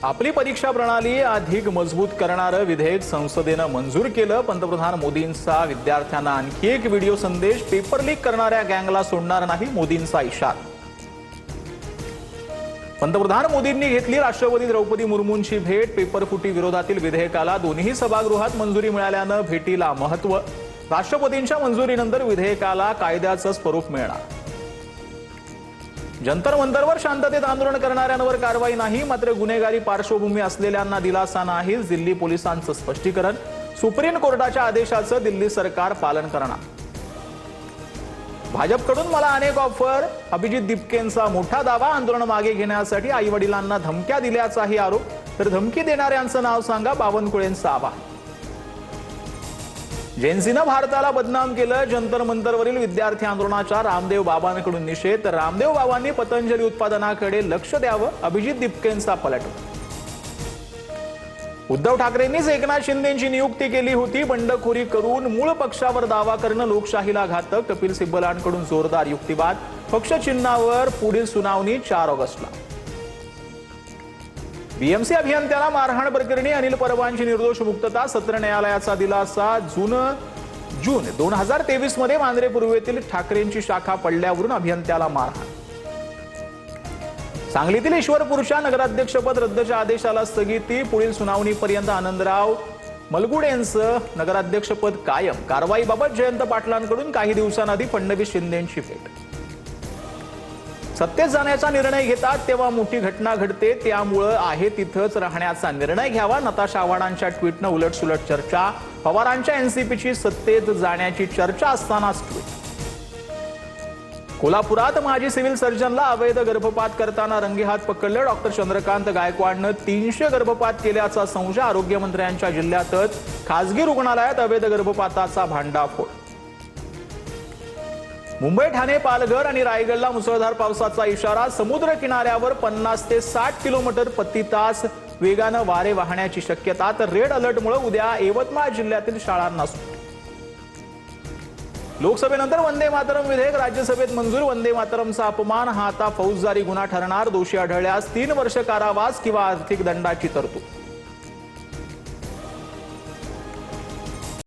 आपली परीक्षा प्रणाली अधिक मजबूत करणारं विधेयक संसदेनं मंजूर केलं। पंतप्रधान मोदींचा विद्यार्थ्यांना आणखी एक व्हिडिओ संदेश। पेपर लीक करणाऱ्या गँगला सोडणार नाही, मोदींचा इशारा। पंतप्रधान मोदींनी घेतली राष्ट्रपती द्रौपदी मुर्मूंची भेट। पेपरफुटी विरोधातील विधेयकाला दोन्ही सभागृहात मंजुरी मिळाल्यानं भेटीला महत्त्व। राष्ट्रपतींच्या मंजुरीनंतर विधेयकाला कायद्याचं स्वरूप मिळणार। जंतर मंतरवर शांततेत आंदोलन करणाऱ्यांवर कारवाई नाही, मात्र गुन्हेगारी पार्श्वभूमी असलेल्यांना दिलासा नाही, दिल्ली पोलिसांचं स्पष्टीकरण। सुप्रीम कोर्टाच्या आदेशाचं दिल्ली सरकार पालन करणार। भाजपकडून मला अनेक ऑफर, अभिजित दिपकेंचा मोठा दावा। आंदोलन मागे घेण्यासाठी आईवडिलांना धमक्या दिल्याचाही आरोप, तर धमकी देणाऱ्यांचं नाव सांगा, बावनकुळेंचा आवाहन। जेएनसीनं भारताला बदनाम केलं, जंतर मंतरवरील विद्यार्थी आंदोलनाच्या रामदेव बाबांकडून निषेध। रामदेव बाबांनी पतंजली उत्पादनाकडे लक्ष द्यावं, अभिजित दिपकेंचा पलटवार। उद्धव ठाकरेंनीच एकनाथ शिंदेंची नियुक्ती केली होती, बंडखोरी करून मूळ पक्षावर दावा करणं लोकशाहीला घातक। कपिल सिब्बलांकडून जोरदार युक्तिवाद। पक्ष चिन्हावर पुढील सुनावणी 4 ऑगस्टला। बीएमसी अभियंत्याला मारहाण प्रकरणी अनिल परबांची निर्दोष मुक्तता, सत्र न्यायालयाचा दिलासा। जून 2023 मध्ये मांद्रे पूर्वेतील ठाकरेंची शाखा पडल्यावरून अभियंत्याला मारहाण। सांगलीतील ईश्वरपूरच्या नगराध्यक्षपद रद्दच्या आदेशाला स्थगिती, पुढील सुनावणीपर्यंत आनंदराव मलगुडेंचं नगराध्यक्षपद कायम। कारवाईबाबत जयंत पाटलांकडून काही दिवसांआधी फडणवीस शिंदेंची भेट। सत्तेत जाण्याचा निर्णय घेतात तेव्हा मोठी घटना घडते, त्यामुळे आहे तिथंच राहण्याचा निर्णय घ्यावा। नताशा आव्हाडांच्या ट्विटनं उलटसुलट चर्चा। पवारांच्या एनसीपीची सत्तेत जाण्याची चर्चा असतानाच ट्विट। कोल्हापुरात माजी सिव्हिल सर्जनला अवैध गर्भपात करताना रंगेहात पकडलं। डॉक्टर चंद्रकांत गायकवाडनं 300 गर्भपात केल्याचा संशय। आरोग्यमंत्र्यांच्या जिल्ह्यातच खासगी रुग्णालयात अवैध गर्भपाताचा भांडाफोड। मुंबई, ठाणे, पालघर आणि रायगडला मुसळधार पावसाचा इशारा। समुद्र किनाऱ्यावर 50 ते 60 किलोमीटर प्रति तास वेगानं वारे वाहण्याची शक्यता। तर रेड अलर्टमुळे उद्या यवतमाळ जिल्ह्यातील शाळांना सुट्टी। लोकसभेनंतर वंदे मातरम विधेयक राज्यसभेत मंजूर। वंदे मातरमचा अपमान हा आता फौजदारी गुन्हा ठरणार। दोषी आढळल्यास 3 वर्ष कारावास किंवा आर्थिक दंडाची तरतूद।